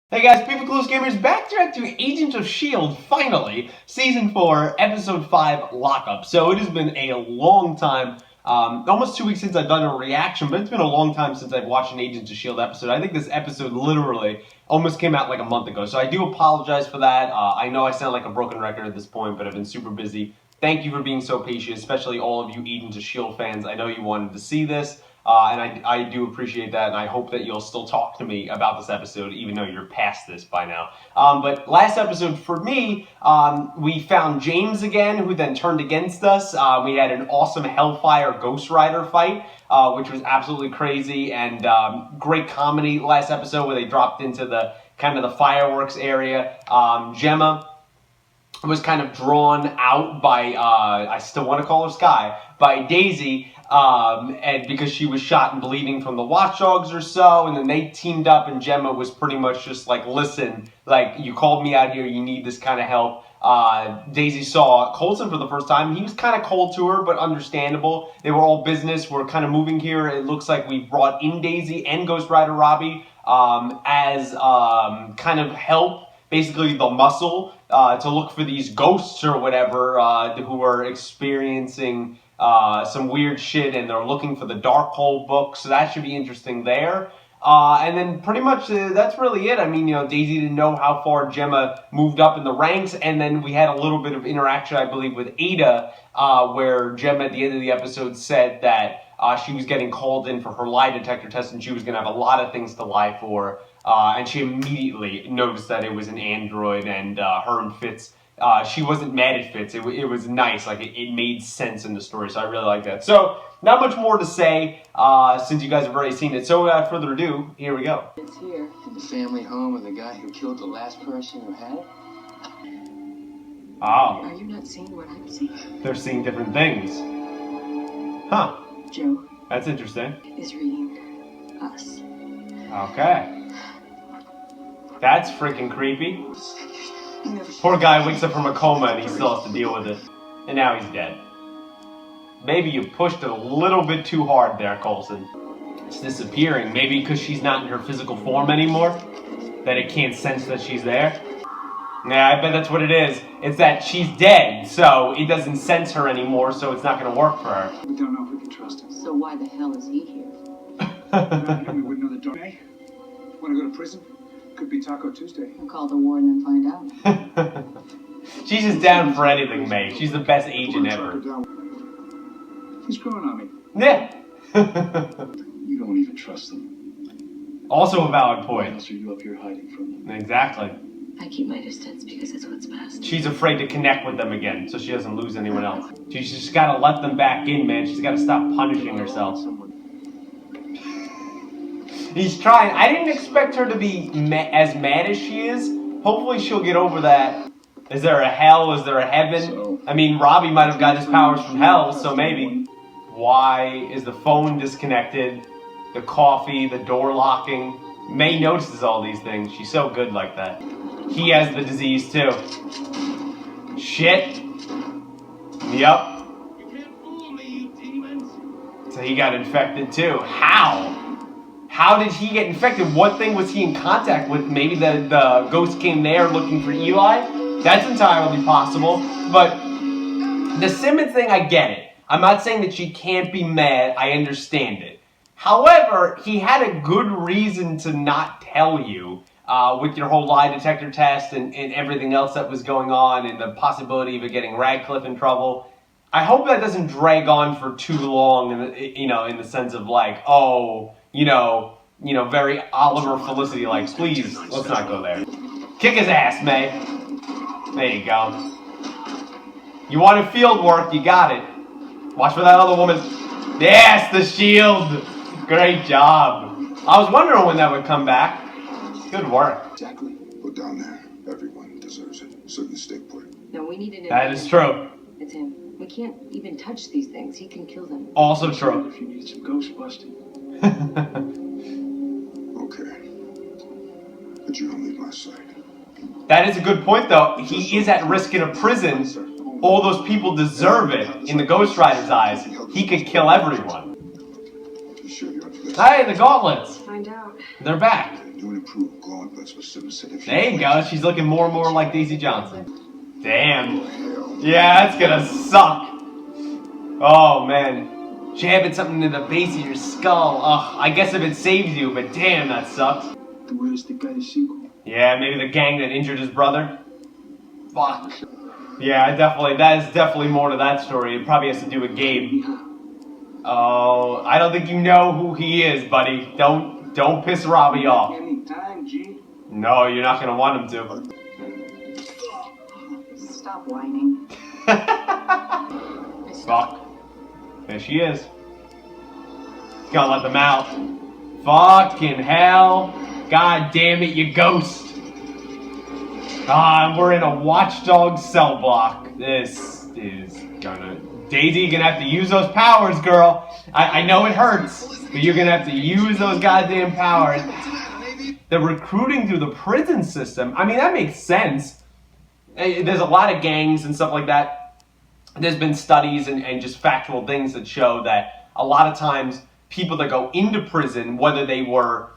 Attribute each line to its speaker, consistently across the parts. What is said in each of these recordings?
Speaker 1: Hey guys, People Close Gamers back direct to Agents of S.H.I.E.L.D. finally, Season 4, Episode 5, Lockup. So it has been a long time, almost 2 weeks since I've done a reaction, but it's been a long time since I've watched an Agents of S.H.I.E.L.D. episode. I think this episode literally almost came out like a month ago, so I do apologize for that. I know I sound like a broken record at this point, but I've been super busy. Thank you for being so patient, especially all of you Agents of S.H.I.E.L.D. fans. I know you wanted to see this. And I do appreciate that, and I hope that you'll still talk to me about this episode, even though you're past this by now. But last episode for me, we found James again, who then turned against us. We had an awesome Hellfire Ghost Rider fight, which was absolutely crazy, and great comedy last episode where they dropped into the kind of the fireworks area. Gemma was kind of drawn out by, I still want to call her Sky, by Daisy, and because she was shot and bleeding from the watchdogs or so, and then they teamed up, and Gemma was pretty much just like, listen, like, you called me out here, you need this kind of help. Daisy saw Coulson for the first time. He was kind of cold to her, but understandable. They were all business. We're kind of moving here. It looks like we brought in Daisy and Ghost Rider Robbie as kind of help, basically the muscle, to look for these ghosts or whatever who are experiencing some weird shit, and they're looking for the Darkhold book, so that should be interesting there. And then pretty much that's really it. I mean, Daisy didn't know how far Gemma moved up in the ranks, and then we had a little bit of interaction, I believe, with Ada, where Gemma at the end of the episode said that she was getting called in for her lie detector test, and she was going to have a lot of things to lie for. And she immediately noticed that it was an android, and her and Fitz, she wasn't mad at Fitz. It was nice. Like, it made sense in the story, so I really like that. So, not much more to say, since you guys have already seen it. So, without further ado, here we go.
Speaker 2: It's here. In the family home of the guy who killed the last person who had it?
Speaker 1: Oh.
Speaker 2: Are you not seeing what I'm seeing?
Speaker 1: They're seeing different things. Huh.
Speaker 2: Joe
Speaker 1: That's interesting.
Speaker 2: is reading us.
Speaker 1: Okay. That's freaking creepy. Poor guy wakes up from a coma and he still has to deal with it. And now he's dead. Maybe you pushed it a little bit too hard there, Coulson. It's disappearing. Maybe because she's not in her physical form anymore? That it can't sense that she's there? Yeah, I bet that's what it is. It's that she's dead, so it doesn't sense her anymore, so it's not going to work for her.
Speaker 3: We don't know if we can trust him.
Speaker 2: So why the hell is he here?
Speaker 3: We wouldn't know the door. Hey, want to go to prison? Could be Taco Tuesday.
Speaker 2: I'll call the warden and find out.
Speaker 1: She's just down for anything, May. She's the best agent ever.
Speaker 3: He's growing on me.
Speaker 1: Yeah.
Speaker 3: You don't even trust them.
Speaker 1: Also a valid
Speaker 3: What
Speaker 1: point.
Speaker 3: else are you up here hiding from them?
Speaker 1: Exactly.
Speaker 2: I keep my distance because it's what's best.
Speaker 1: She's afraid to connect with them again, so she doesn't lose anyone else. She's just got to let them back in, man. She's got to stop punishing herself. He's trying. I didn't expect her to be as mad as she is. Hopefully she'll get over that. Is there a hell? Is there a heaven? I mean, Robbie might have got his powers from hell, so maybe. Why is the phone disconnected? The coffee, the door locking. May notices all these things. She's so good like that. He has the disease too. Shit. Yup. So he got infected too. How? How did he get infected? What thing was he in contact with? Maybe the ghost came there looking for Eli? That's entirely possible. But the Simmons thing, I get it. I'm not saying that she can't be mad. I understand it. However, he had a good reason to not tell you with your whole lie detector test and everything else that was going on and the possibility of it getting Radcliffe in trouble. I hope that doesn't drag on for too long, in the sense of like, oh, very Oliver Felicity, like, please, let's not go there. Kick his ass, May. There you go. You wanted field work, you got it. Watch for that other woman. Yes, the shield. Great job. I was wondering when that would come back. Good work.
Speaker 3: Exactly.
Speaker 4: Put down there. Everyone deserves it. So you stay put.
Speaker 2: No, we need an
Speaker 1: That is true.
Speaker 2: It's him. We can't even touch these things. He can kill them.
Speaker 1: Also true.
Speaker 3: If you need some ghost busting.
Speaker 4: Okay. But you don't leave my side.
Speaker 1: That is a good point, though. He is at risk in a prison. All those people deserve it in the Ghost Rider's eyes. He could kill everyone.
Speaker 4: You sure you're up for this.
Speaker 1: Hey, the gauntlets!
Speaker 5: Find out.
Speaker 1: They're back.
Speaker 4: New and improved gauntlets with synthetic.
Speaker 1: There you go. She's looking more and more like Daisy Johnson. Damn. Yeah, that's gonna suck. Oh, man. Jabbing something to the base of your skull. Ugh, I guess if it saves you, but damn, that sucks. Yeah, maybe the gang that injured his brother. Fuck. Yeah, that is definitely more to that story. It probably has to do with Gabe. Oh, I don't think you know who he is, buddy. Don't piss Robbie off. No, you're not gonna want him to.
Speaker 5: Stop whining.
Speaker 1: Fuck. There she is. Gotta let them out. Fucking hell. God damn it, you ghost. We're in a watchdog cell block. This is gonna... Daisy, you're gonna have to use those powers, girl. I know it hurts, but you're gonna have to use those goddamn powers. The recruiting through the prison system, I mean, that makes sense. There's a lot of gangs and stuff like that. There's been studies and just factual things that show that a lot of times people that go into prison, whether they were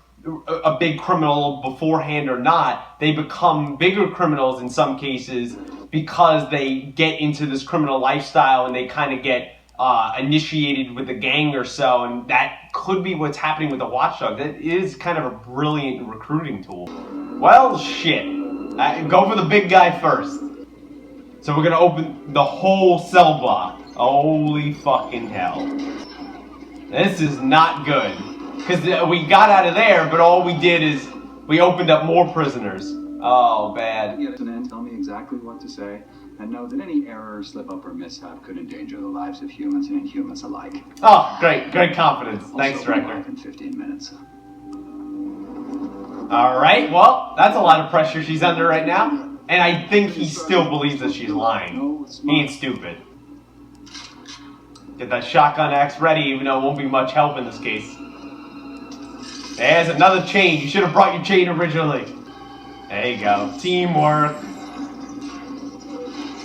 Speaker 1: a big criminal beforehand or not, they become bigger criminals in some cases because they get into this criminal lifestyle and they kind of get initiated with a gang or so, and that could be what's happening with the watchdog. That is kind of a brilliant recruiting tool. Well, shit. Go for the big guy first. So we're gonna open the whole cell block. Holy fucking hell. This is not good. Because we got out of there, but all we did is we opened up more prisoners. Oh, bad.
Speaker 2: Yes, and tell me exactly what to say, and know that any error, slip-up, or mishap could endanger the lives of humans and inhumans alike.
Speaker 1: Oh, great confidence. Thanks, Director.
Speaker 2: In 15 minutes.
Speaker 1: Alright, well, that's a lot of pressure she's under right now. And I think he still believes that she's lying. He ain't stupid. Get that shotgun axe ready, even though it won't be much help in this case. There's another chain. You should have brought your chain originally. There you go. Teamwork.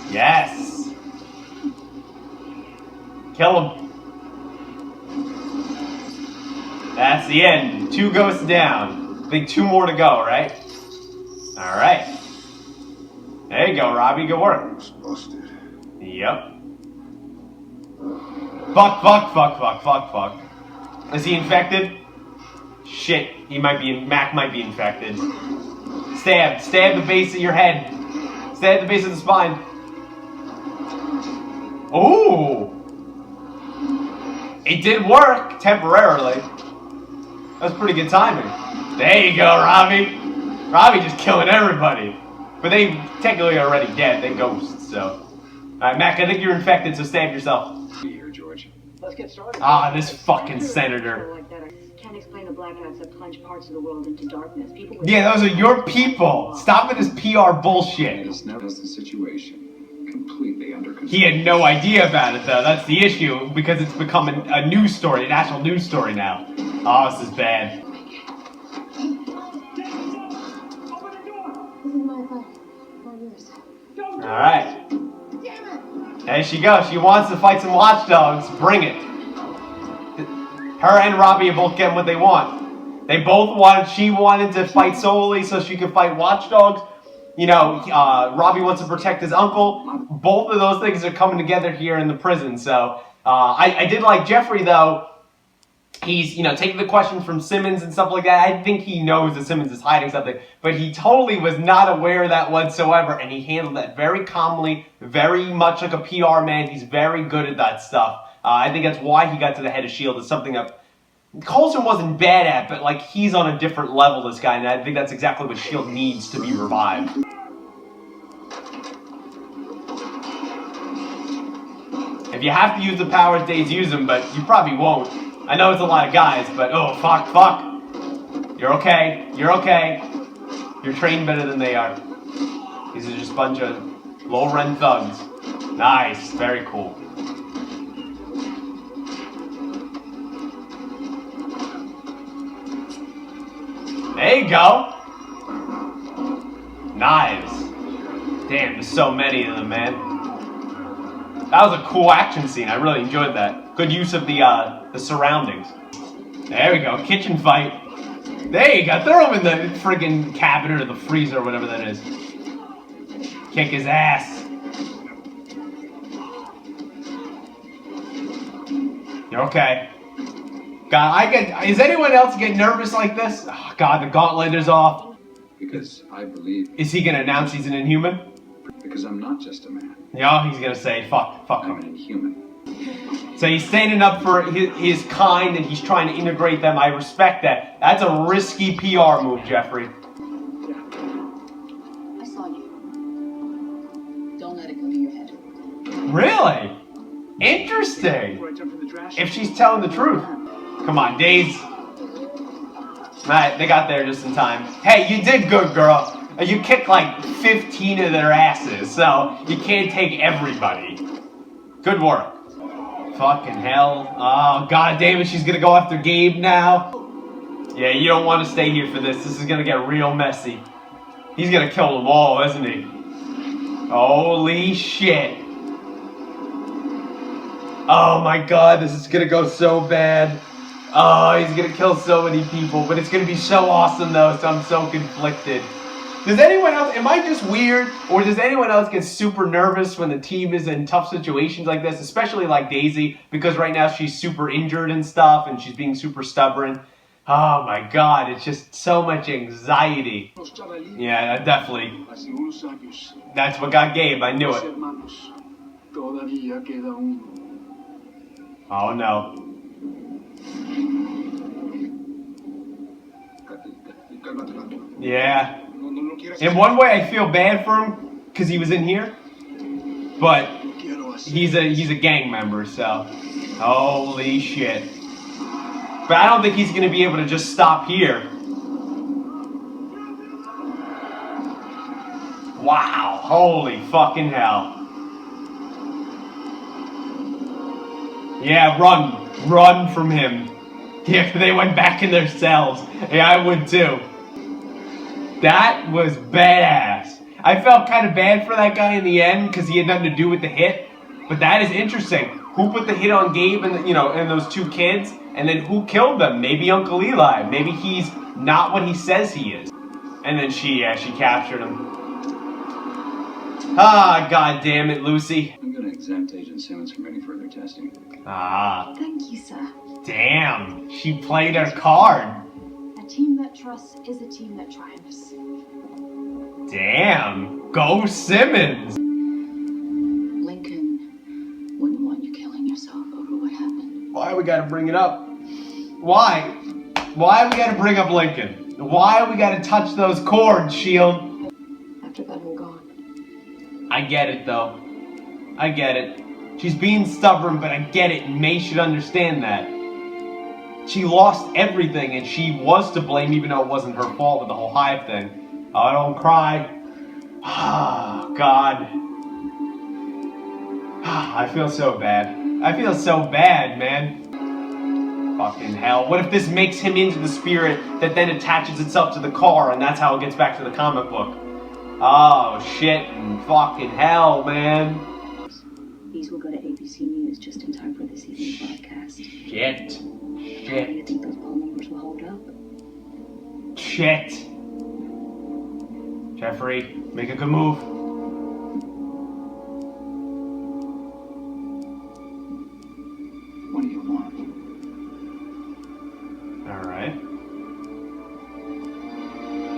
Speaker 1: Yes. Kill him. That's the end. 2 ghosts down. I think 2 more to go, right? Alright. There you go, Robbie. Good work.
Speaker 4: Busted.
Speaker 1: Yep. Fuck. Is he infected? Shit. Mac might be infected. Stab the base of your head. Stab the base of the spine. Ooh! It did work, temporarily. That was pretty good timing. There you go, Robbie. Robbie just killing everybody. But they technically are already dead. They're ghosts, so. Alright, Mac, I think you're infected, so stab yourself.
Speaker 2: Here, George.
Speaker 5: Let's get started.
Speaker 1: This fucking senator.
Speaker 5: Like that. I can't explain the blackouts that plunge parts of the world into darkness. People with
Speaker 1: Yeah, those are your people. Stop with this PR bullshit.
Speaker 2: It's never the situation. Completely under control.
Speaker 1: He had no idea about it, though. That's the issue, because it's become a news story, a national news story now. Oh, this is bad. Alright. There she goes. She wants to fight some watchdogs. Bring it. Her and Robbie are both getting what they want. They both wanted, she wanted to fight solely so she could fight watchdogs. You know, Robbie wants to protect his uncle. Both of those things are coming together here in the prison. So, I did like Jeffrey, though. He's, taking the question from Simmons and stuff like that. I think he knows that Simmons is hiding something, but he totally was not aware of that whatsoever, and he handled that very calmly, very much like a PR man. He's very good at that stuff. I think that's why he got to the head of S.H.I.E.L.D. It's something that Coulson wasn't bad at, but, he's on a different level, this guy, and I think that's exactly what S.H.I.E.L.D. needs to be revived. If you have to use the powers, Days, use them, but you probably won't. I know it's a lot of guys, but oh, fuck. You're okay. You're trained better than they are. These are just a bunch of low-rent thugs. Nice, very cool. There you go. Knives. Damn, there's so many of them, man. That was a cool action scene. I really enjoyed that. Good use of the surroundings. There we go, kitchen fight. There you go, throw him in the friggin' cabinet or the freezer or whatever that is. Kick his ass. You're okay. God, is anyone else getting nervous like this? Oh, God, the gauntlet is off.
Speaker 2: Because I believe.
Speaker 1: Is he gonna announce he's an Inhuman?
Speaker 2: Because I'm not just a man.
Speaker 1: Yeah, he's gonna say, fuck
Speaker 2: I'm
Speaker 1: him.
Speaker 2: an Inhuman.
Speaker 1: So he's standing up for his kind and he's trying to integrate them. I respect that. That's a risky PR move, Jeffrey.
Speaker 5: I saw you. Don't let it go to your head.
Speaker 1: Really? Interesting.
Speaker 3: Before I jump in the trash.
Speaker 1: If she's telling the truth. Come on, Daisy. Alright, they got there just in time. Hey, you did good, girl. You kicked like 15 of their asses, so you can't take everybody. Good work. Fucking hell. Oh, God damn it, she's gonna go after Gabe now. Yeah, you don't want to stay here for this. This is gonna get real messy. He's gonna kill them all, isn't he? Holy shit. Oh my God, this is gonna go so bad. Oh, he's gonna kill so many people, but it's gonna be so awesome though, so I'm so conflicted. Does anyone else, am I just weird, or does anyone else get super nervous when the team is in tough situations like this, especially like Daisy, because right now she's super injured and stuff, and she's being super stubborn? Oh my God, it's just so much anxiety. Yeah, definitely. That's what got Gabe, I knew it. Oh no. Yeah. In one way, I feel bad for him because he was in here, but he's a gang member, so holy shit. But I don't think he's gonna be able to just stop here. Wow! Holy fucking hell! Yeah, run from him. Yeah, they went back in their cells. Yeah, I would too. That was badass. I felt kind of bad for that guy in the end because he had nothing to do with the hit. But that is interesting. Who put the hit on Gabe and and those two kids, and then who killed them? Maybe Uncle Eli. Maybe he's not what he says he is. And then she captured him. Ah, God damn it, Lucy.
Speaker 2: I'm going to exempt Agent Simmons from any further testing.
Speaker 1: Ah.
Speaker 5: Thank you, sir.
Speaker 1: Damn. She played her card.
Speaker 5: A team that trusts is a team that triumphs.
Speaker 1: Damn. Go Simmons.
Speaker 5: Lincoln wouldn't want you killing yourself over what happened.
Speaker 1: Why we gotta bring it up? Why? Why we gotta bring up Lincoln? Why we gotta touch those chords, Shield?
Speaker 5: After that, I'm gone.
Speaker 1: I get it, though. I get it. She's being stubborn, but I get it, and May should understand that. She lost everything, and she was to blame, even though it wasn't her fault with the whole Hive thing. Oh, don't cry. Ah, God. I feel so bad. I feel so bad, man. Fucking hell. What if this makes him into the spirit that then attaches itself to the car, and that's how it gets back to the comic book? Oh, shit and fucking hell, man.
Speaker 5: These will go to ABC News just in time for this evening's broadcast.
Speaker 1: Shit.
Speaker 5: How do you think those poll numbers will hold up?
Speaker 1: Shit. Jeffrey, make a good move.
Speaker 2: What do you want?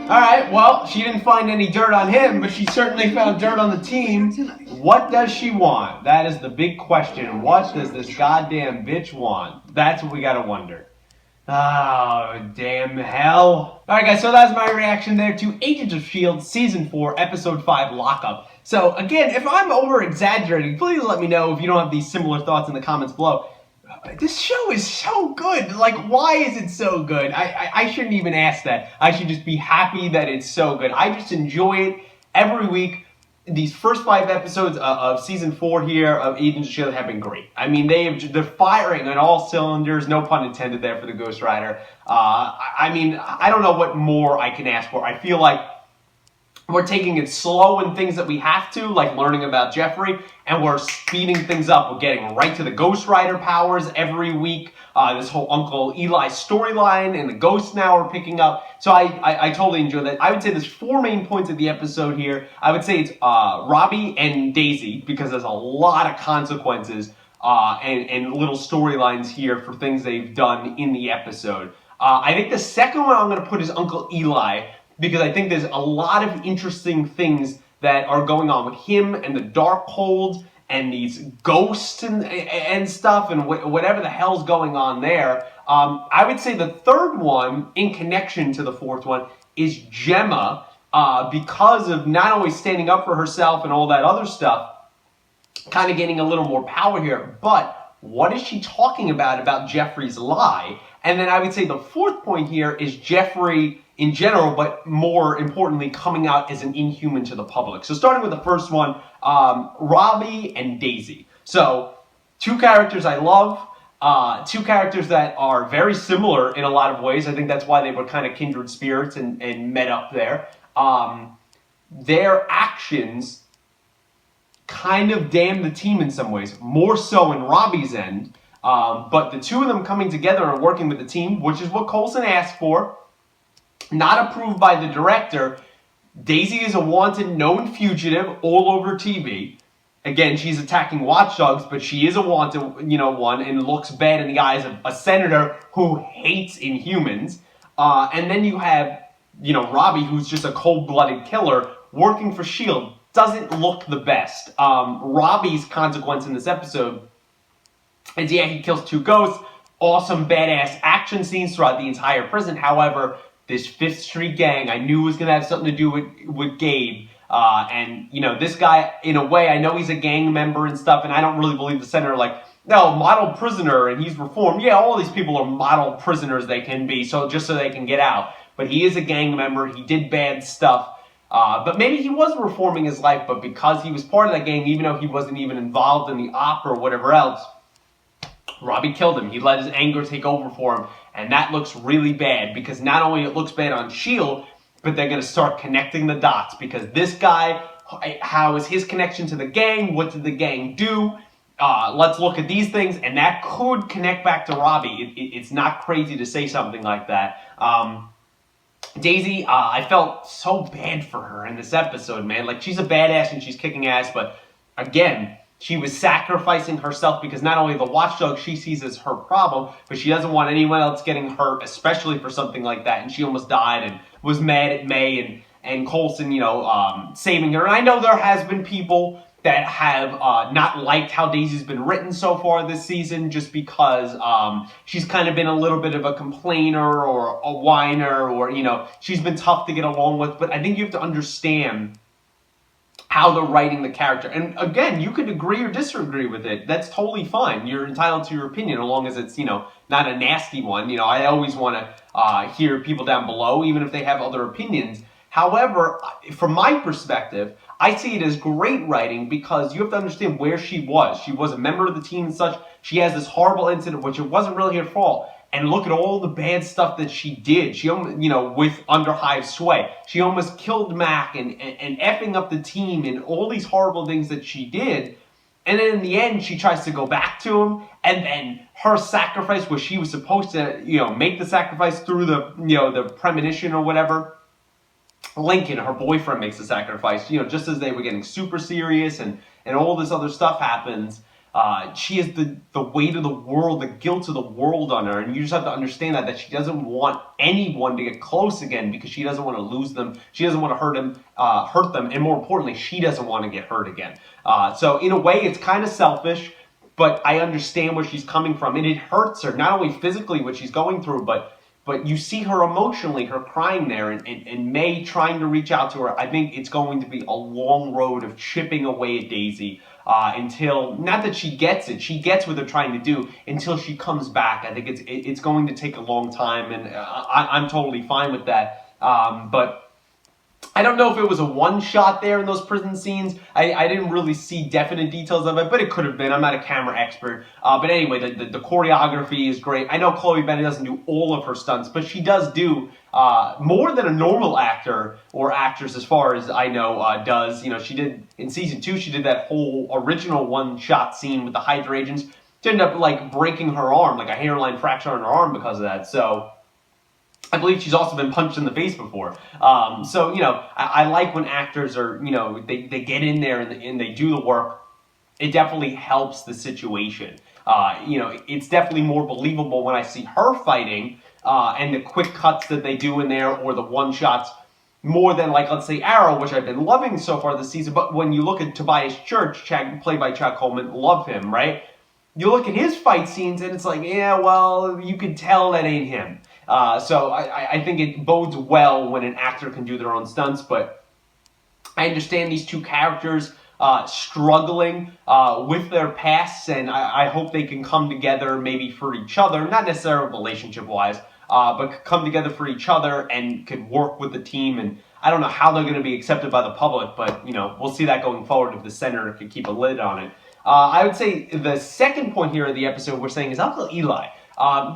Speaker 1: Alright, well, she didn't find any dirt on him, but she certainly found dirt on the team. What does she want? That is the big question. What does this goddamn bitch want? That's what we gotta wonder. Oh, damn hell. Alright guys, so that's my reaction there to Agents of S.H.I.E.L.D. Season 4, Episode 5, Lockup. So, again, if I'm over-exaggerating, please let me know if you don't have these similar thoughts in the comments below. This show is so good. Like, why is it so good? I shouldn't even ask that. I should just be happy that it's so good. I just enjoy it every week. These first 5 episodes of Season 4 here of Agents of S.H.I.E.L.D. have been great. I mean, they're firing on all cylinders. No pun intended there for the Ghost Rider. I mean, I don't know what more I can ask for. I feel like we're taking it slow in things that we have to, like learning about Jeffrey, and we're speeding things up. We're getting right to the Ghost Rider powers every week. This whole Uncle Eli storyline and the ghosts now are picking up. So I totally enjoy that. I would say there's 4 main points of the episode here. I would say it's Robbie and Daisy, because there's a lot of consequences and little storylines here for things they've done in the episode. I think the second one I'm going to put is Uncle Eli, because I think there's a lot of interesting things that are going on with him and the Darkhold and these ghosts and stuff and whatever the hell's going on there. I would say the third one, in connection to the fourth one, is Gemma, because of not only standing up for herself and all that other stuff, kind of getting a little more power here, but what is she talking about Jeffrey's lie? And then I would say the fourth point here is Jeffrey in general, but more importantly, coming out as an inhuman to the public. So starting with the first one, Robbie and Daisy. So 2 characters I love, 2 characters that are very similar in a lot of ways. I think that's why they were kind of kindred spirits and met up there. Their actions kind of damn the team in some ways, more so in Robbie's end. But the 2 of them coming together and working with the team, which is what Coulson asked for, not approved by the director. Daisy is a wanted, known fugitive all over TV. Again, she's attacking watchdogs, but she is a wanted, one, and looks bad in the eyes of a senator who hates Inhumans. And then you have, Robbie, who's just a cold-blooded killer, working for S.H.I.E.L.D. Doesn't look the best. Robbie's consequence in this episode is, he kills 2 ghosts, awesome, badass action scenes throughout the entire prison. However, this 5th Street gang, I knew was going to have something to do with Gabe. And, this guy, in a way, I know he's a gang member and stuff, and I don't really believe the senator, no, model prisoner, and he's reformed. Yeah, all these people are model prisoners they can be, just so they can get out. But he is a gang member. He did bad stuff. But maybe he was reforming his life, but because he was part of that gang, even though he wasn't even involved in the op or whatever else, Robbie killed him. He let his anger take over for him. And that looks really bad, because not only it looks bad on S.H.I.E.L.D., but they're going to start connecting the dots, because this guy, how is his connection to the gang? What did the gang do? Let's look at these things, and that could connect back to Robbie. It's not crazy to say something like that. Daisy, I felt so bad for her in this episode, man. She's a badass and she's kicking ass, but again, she was sacrificing herself, because not only the watchdog she sees as her problem, but she doesn't want anyone else getting hurt, especially for something like that. And she almost died and was mad at May and Coulson, saving her. And I know there has been people that have not liked how Daisy's been written so far this season, just because she's kind of been a little bit of a complainer or a whiner, or, she's been tough to get along with. But I think you have to understand how they're writing the character. And again, you could agree or disagree with it. That's totally fine. You're entitled to your opinion, as long as it's, not a nasty one. I always want to hear people down below, even if they have other opinions. However, from my perspective, I see it as great writing, because you have to understand where she was. She was a member of the team and such. She has this horrible incident, which it wasn't really her fault. And look at all the bad stuff that she did. She, with under Hive's sway. She almost killed Mac and effing up the team and all these horrible things that she did. And then in the end, she tries to go back to him. And then her sacrifice, where she was supposed to, make the sacrifice through the, the premonition or whatever. Lincoln, her boyfriend, makes the sacrifice, just as they were getting super serious and all this other stuff happens. She has the weight of the world, the guilt of the world on her, and you just have to understand that she doesn't want anyone to get close again, because she doesn't want to lose them, she doesn't want to hurt them, and more importantly, she doesn't want to get hurt again. So in a way, it's kind of selfish, but I understand where she's coming from, and it hurts her, not only physically what she's going through, but you see her emotionally, her crying there, and May trying to reach out to her. I think it's going to be a long road of chipping away at Daisy until, not that she gets it, she gets what they're trying to do, until she comes back. I think it's going to take a long time, and I'm totally fine with that. But I don't know if it was a one-shot there in those prison scenes. I didn't really see definite details of it, but it could have been. I'm not a camera expert. But anyway, the choreography is great. I know Chloe Bennet doesn't do all of her stunts, but she does do more than a normal actor or actress, as far as I know, does. You know, she did, in season 2, she did that whole original one-shot scene with the Hydra agents. She ended up, like, breaking her arm, like a hairline fracture on her arm because of that. So I believe she's also been punched in the face before. So, you know, I like when actors are, you know, they get in there and they do the work. It definitely helps the situation. You know, it's definitely more believable when I see her fighting and the quick cuts that they do in there, or the one-shots, more than, like, let's say Arrow, which I've been loving so far this season. But when you look at Tobias Church, played by Chad Coleman, love him, right? You look at his fight scenes and it's like, yeah, well, you can tell that ain't him. So I think it bodes well when an actor can do their own stunts, but I understand these two characters struggling with their pasts, and I hope they can come together maybe for each other, not necessarily relationship-wise, but come together for each other and could work with the team. And I don't know how they're going to be accepted by the public, but, you know, we'll see that going forward if the senator can keep a lid on it. I would say the second point here of the episode we're saying is Uncle Eli.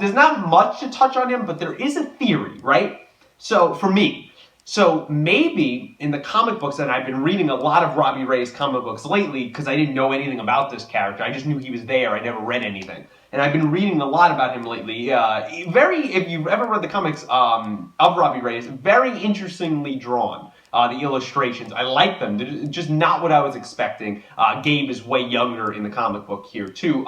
Speaker 1: There's not much to touch on him, but there is a theory, right? So, for me, so maybe in the comic books, and I've been reading a lot of Robbie Reyes comic books lately because I didn't know anything about this character. I just knew he was there. I never read anything. And I've been reading a lot about him lately. If you've ever read the comics of Robbie Reyes, very interestingly drawn. The illustrations, I like them. They're just not what I was expecting. Gabe is way younger in the comic book here, too.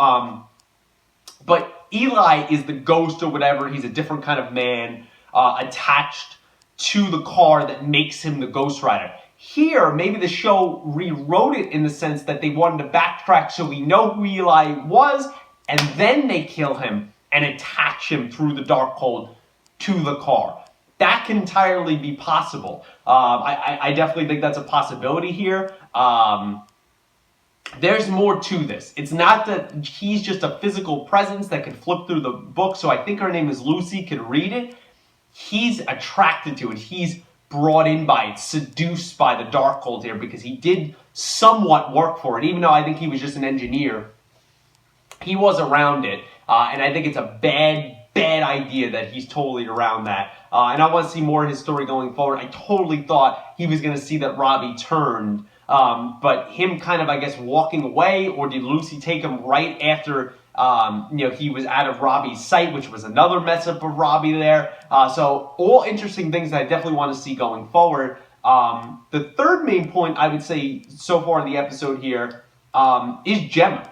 Speaker 1: But Eli is the ghost or whatever. He's a different kind of man attached to the car that makes him the Ghost Rider. Here, maybe the show rewrote it in the sense that they wanted to backtrack so we know who Eli was, and then they kill him and attach him through the Darkhold to the car. That can entirely be possible. I definitely think that's a possibility here. There's more to this. It's not that he's just a physical presence that can flip through the book, so I think her name is Lucy, can read it. He's attracted to it. He's brought in by it, seduced by the Darkhold here, because he did somewhat work for it. Even though I think he was just an engineer, he was around it. And I think it's a bad idea that he's totally around that. And I want to see more of his story going forward. I totally thought he was going to see that Robbie turned. But him kind of, I guess, walking away, or did Lucy take him right after, you know, he was out of Robbie's sight, which was another mess up of Robbie there. So all interesting things that I definitely want to see going forward. The third main point I would say so far in the episode here is Gemma.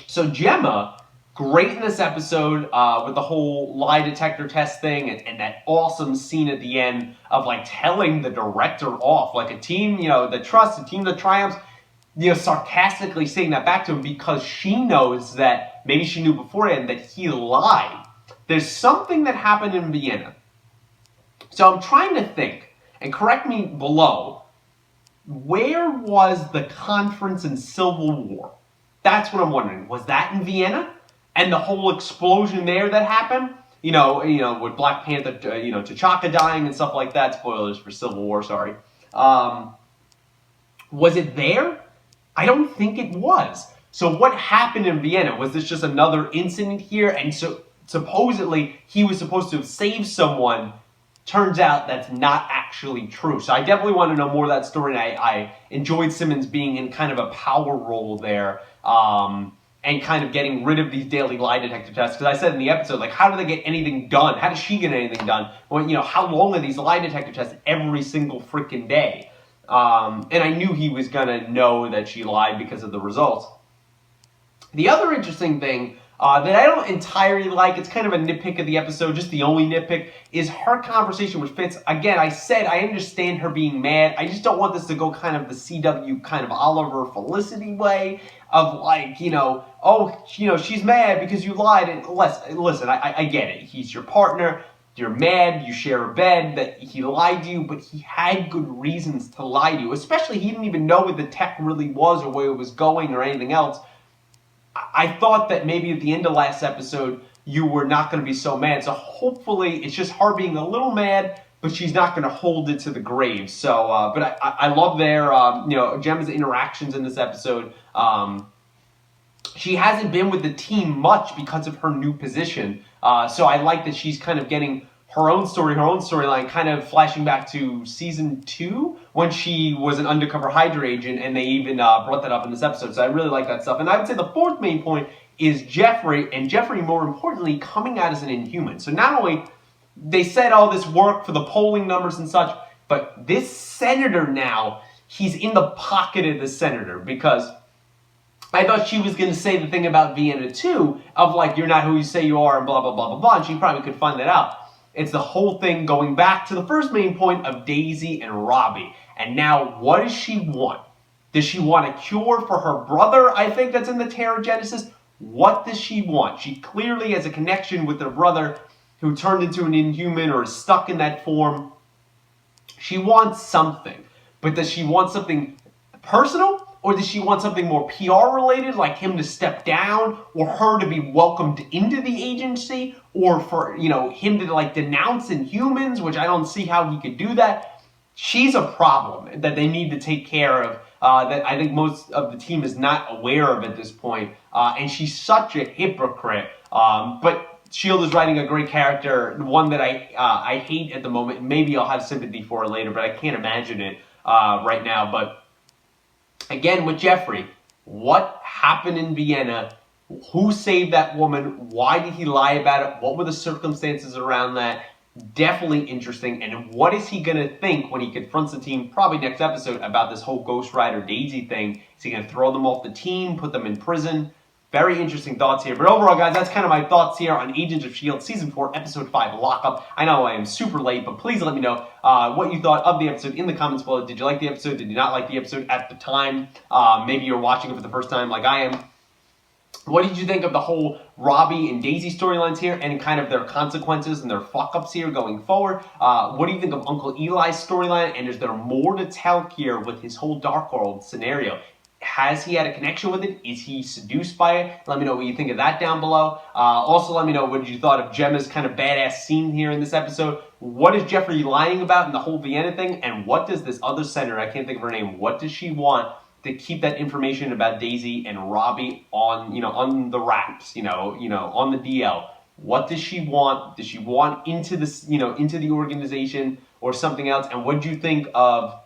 Speaker 1: So Gemma, great in this episode with the whole lie detector test thing, and that awesome scene at the end of, like, telling the director off, like a team, you know, that trusts, a team that triumphs, you know, sarcastically saying that back to him because she knows that, maybe she knew beforehand, that he lied. There's something that happened in Vienna. So I'm trying to think, and correct me below, where was the conference in Civil War? That's what I'm wondering. Was that in Vienna? And the whole explosion there that happened, you know, with Black Panther, you know, T'Chaka dying and stuff like that. Spoilers for Civil War, sorry. Was it there? I don't think it was. So what happened in Vienna? Was this just another incident here? And so supposedly he was supposed to have saved someone. Turns out that's not actually true. So I definitely want to know more of that story. And I enjoyed Simmons being in kind of a power role there. And kind of getting rid of these daily lie detector tests. Because I said in the episode, like, how do they get anything done? How does she get anything done? Well, you know, how long are these lie detector tests every single freaking day? And I knew he was going to know that she lied because of the results. The other interesting thing that I don't entirely like, it's kind of a nitpick of the episode, just the only nitpick, is her conversation with Fitz. Again, I said I understand her being mad. I just don't want this to go kind of the CW kind of Oliver Felicity way of, like, you know, oh, you know, she's mad because you lied. And listen, I get it. He's your partner. You're mad. You share a bed. That he lied to you, but he had good reasons to lie to you. Especially, he didn't even know what the tech really was or where it was going or anything else. I thought that maybe at the end of last episode, you were not going to be so mad. So hopefully it's just her being a little mad, but she's not going to hold it to the grave. So, but I love their, Gemma's interactions in this episode. She hasn't been with the team much because of her new position. So I like that she's kind of getting her own storyline, kind of flashing back to season 2 when she was an undercover Hydra agent, and they even brought that up in this episode. So I really like that stuff. And I would say the fourth main point is Jeffrey, and Jeffrey, more importantly, coming out as an Inhuman. So not only they said all this work for the polling numbers and such, but this senator now, he's in the pocket of the senator, because I thought she was going to say the thing about Vienna too, of like, you're not who you say you are, and blah, blah, blah, blah, blah, and she probably could find that out. It's the whole thing going back to the first main point of Daisy and Robbie. And now, what does she want? Does she want a cure for her brother, I think that's in the Terrigenesis? What does she want? She clearly has a connection with her brother who turned into an Inhuman or is stuck in that form. She wants something. But does she want something personal? Or does she want something more PR related, like him to step down, or her to be welcomed into the agency, or for, him to like denounce Inhumans, which I don't see how he could do that. She's a problem that they need to take care of, that I think most of the team is not aware of at this point. And she's such a hypocrite. But S.H.I.E.L.D. is writing a great character, one that I hate at the moment. Maybe I'll have sympathy for her later, but I can't imagine it right now. But again, with Jeffrey, what happened in Vienna? Who saved that woman? Why did he lie about it? What were the circumstances around that? Definitely interesting. And what is he going to think when he confronts the team, probably next episode, about this whole Ghost Rider Daisy thing? Is he going to throw them off the team, put them in prison? Very interesting thoughts here. But overall, guys, that's kind of my thoughts here on Agents of S.H.I.E.L.D. Season 4, Episode 5, Lockup. I know I am super late, but please let me know what you thought of the episode in the comments below. Did you like the episode? Did you not like the episode at the time? Maybe you're watching it for the first time like I am. What did you think of the whole Robbie and Daisy storylines here and kind of their consequences and their fuck-ups here going forward? What do you think of Uncle Eli's storyline? And is there more to tell here with his whole Darkworld scenario? Has he had a connection with it? Is he seduced by it? Let me know what you think of that down below. Also, let me know what you thought of Gemma's kind of badass scene here in this episode. What is Jeffrey lying about in the whole Vienna thing? And what does this other senator, I can't think of her name, what does she want to keep that information about Daisy and Robbie on, on the wraps, on the DL? What does she want? Does she want into this, into the organization or something else? And what do you think of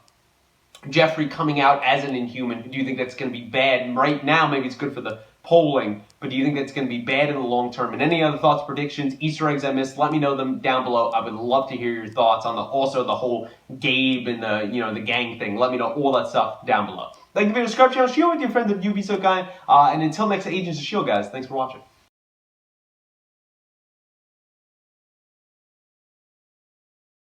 Speaker 1: Jeffrey coming out as an Inhuman? Do you think that's going to be bad? Right now, maybe it's good for the polling, but do you think that's going to be bad in the long term? And any other thoughts, predictions, Easter eggs I missed, let me know them down below. I would love to hear your thoughts on also the whole Gabe and the, the gang thing. Let me know all that stuff down below. Like the video, subscribe, channel, share with your friends if you'd be so kind. And until next Agents of S.H.I.E.L.D., guys, thanks for watching.